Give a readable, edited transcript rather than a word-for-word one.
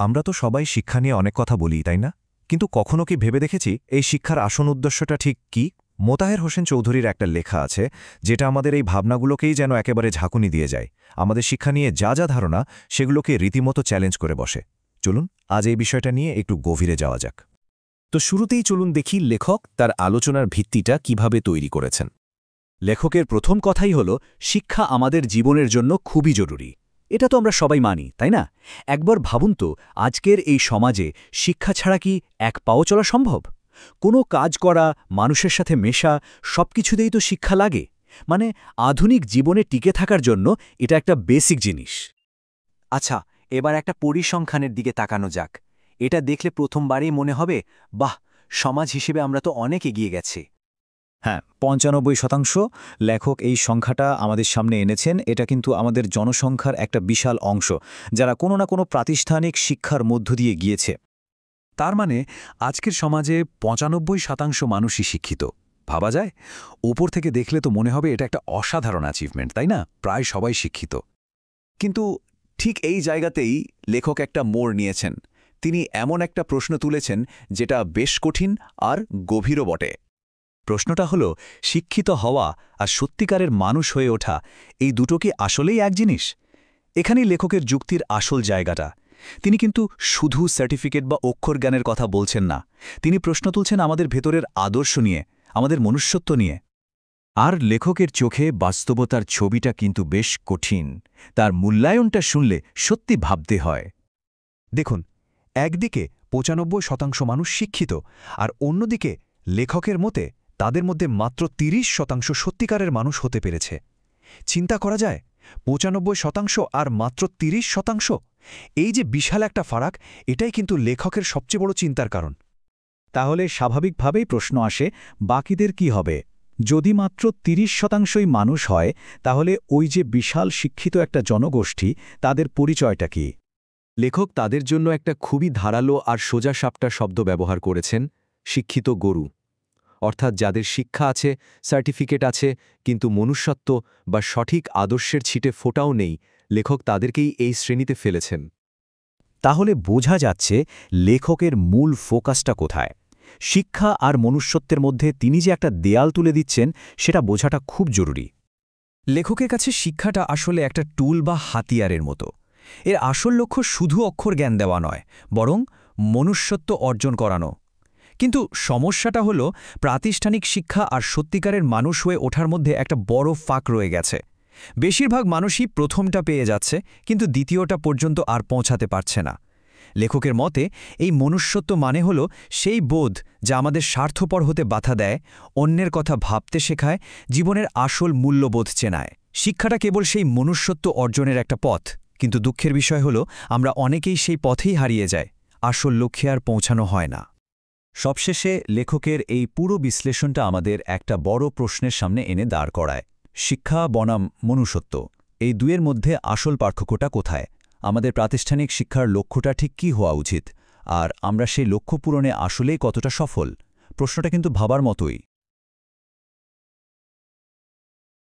আমরা তো সবাই শিক্ষা নিয়ে অনেক কথা বলি, তাই না? কিন্তু কখনো কি ভেবে দেখেছি এই শিক্ষার আসল উদ্দেশ্যটা ঠিক কি? মোতাহের হোসেন চৌধুরীর একটা লেখা আছে যেটা আমাদের এই ভাবনাগুলোকেই যেন একেবারে ঝাঁকুনি দিয়ে যায়। আমাদের শিক্ষা নিয়ে যা যা ধারণা সেগুলোকে রীতিমতো চ্যালেঞ্জ করে বসে। চলুন আজ এই বিষয়টা নিয়ে একটু গভীরে যাওয়া যাক। তো শুরুতেই চলুন দেখি লেখক তার আলোচনার ভিত্তিটা কিভাবে তৈরি করেছেন। লেখকের প্রথম কথাই হল, শিক্ষা আমাদের জীবনের জন্য খুবই জরুরি। এটা তো আমরা সবাই মানি, তাই না? একবার ভাবুন তো, আজকের এই সমাজে শিক্ষা ছাড়া কি এক পাও চলা সম্ভব? কোনো কাজ করা, মানুষের সাথে মেশা, সবকিছুতেই তো শিক্ষা লাগে। মানে আধুনিক জীবনে টিকে থাকার জন্য এটা একটা বেসিক জিনিস। আচ্ছা, এবার একটা পরিসংখ্যানের দিকে তাকানো যাক। এটা দেখলে প্রথমবারই মনে হবে, বাহ, সমাজ হিসেবে আমরা তো অনেক এগিয়ে গেছি। হ্যাঁ, ৯৫%। লেখক এই সংখ্যাটা আমাদের সামনে এনেছেন। এটা কিন্তু আমাদের জনসংখ্যার একটা বিশাল অংশ, যারা কোনো না কোনো প্রাতিষ্ঠানিক শিক্ষার মধ্য দিয়ে গিয়েছে। তার মানে আজকের সমাজে ৯৫% মানুষই শিক্ষিত। ভাবা যায়? ওপর থেকে দেখলে তো মনে হবে এটা একটা অসাধারণ অ্যাচিভমেন্ট, তাই না? প্রায় সবাই শিক্ষিত। কিন্তু ঠিক এই জায়গাতেই লেখক একটা মোড় নিয়েছেন। তিনি এমন একটা প্রশ্ন তুলেছেন যেটা বেশ কঠিন আর গভীরও বটে। প্রশ্নটা হলো, শিক্ষিত হওয়া আর সত্যিকারের মানুষ হয়ে ওঠা, এই দুটো কি আসলেই এক জিনিস? এখানেই লেখকের যুক্তির আসল জায়গাটা। তিনি কিন্তু শুধু সার্টিফিকেট বা অক্ষর জ্ঞানের কথা বলছেন না। তিনি প্রশ্ন তুলছেন আমাদের ভেতরের আদর্শ নিয়ে, আমাদের মনুষ্যত্ব নিয়ে। আর লেখকের চোখে বাস্তবতার ছবিটা কিন্তু বেশ কঠিন। তার মূল্যায়নটা শুনলে সত্যি ভাবতে হয়। দেখুন, একদিকে ৯৫% মানুষ শিক্ষিত, আর অন্যদিকে লেখকের মতে তাদের মধ্যে মাত্র ৩০% সত্যিকারের মানুষ হতে পেরেছে। চিন্তা করা যায়, ৯৫% আর মাত্র ৩০%। এই যে বিশাল একটা ফারাক, এটাই কিন্তু লেখকের সবচেয়ে বড় চিন্তার কারণ। তাহলে স্বাভাবিকভাবেই প্রশ্ন আসে, বাকিদের কি হবে? যদি মাত্র ৩০%ই মানুষ হয়, তাহলে ওই যে বিশাল শিক্ষিত একটা জনগোষ্ঠী, তাদের পরিচয়টা কি? লেখক তাদের জন্য একটা খুবই ধারালো আর সোজাসাপটা শব্দ ব্যবহার করেছেন, শিক্ষিত গরু। অর্থাৎ যাদের শিক্ষা আছে, সার্টিফিকেট আছে, কিন্তু মনুষ্যত্ব বা সঠিক আদর্শের ছিটে ফোঁটাও নেই, লেখক তাদেরকেই এই শ্রেণীতে ফেলেছেন। তাহলে বোঝা যাচ্ছে লেখকের মূল ফোকাসটা কোথায়। শিক্ষা আর মনুষ্যত্বের মধ্যে তিনি যে একটা দেয়াল তুলে দিচ্ছেন, সেটা বোঝাটা খুব জরুরি। লেখকের কাছে শিক্ষাটা আসলে একটা টুল বা হাতিয়ারের মতো। এর আসল লক্ষ্য শুধু অক্ষর জ্ঞান দেওয়া নয়, বরং মনুষ্যত্ব অর্জন করানো। কিন্তু সমস্যাটা হলো, প্রাতিষ্ঠানিক শিক্ষা আর সত্যিকারের মানুষ হয়ে ওঠার মধ্যে একটা বড় ফাঁক রয়ে গেছে। বেশিরভাগ মানুষই প্রথমটা পেয়ে যাচ্ছে, কিন্তু দ্বিতীয়টা পর্যন্ত আর পৌঁছাতে পারছে না। লেখকের মতে এই মনুষ্যত্ব মানে হল সেই বোধ যা আমাদের স্বার্থপর হতে বাধা দেয়, অন্যের কথা ভাবতে শেখায়, জীবনের আসল মূল্যবোধ চেনায়। শিক্ষাটা কেবল সেই মনুষ্যত্ব অর্জনের একটা পথ, কিন্তু দুঃখের বিষয় হল আমরা অনেকেই সেই পথেই হারিয়ে যায়, আসল লক্ষ্যে আর পৌঁছানো হয় না। সবশেষে লেখকের এই পুরো বিশ্লেষণটা আমাদের একটা বড় প্রশ্নের সামনে এনে দাঁড় করায়। শিক্ষা বনাম মনুষ্যত্ব, এই দুয়ের মধ্যে আসল পার্থক্যটা কোথায়? আমাদের প্রাতিষ্ঠানিক শিক্ষার লক্ষ্যটা ঠিক কী হওয়া উচিত? আর আমরা সেই লক্ষ্য পূরণে আসলেই কতটা সফল? প্রশ্নটা কিন্তু ভাবার মতোই।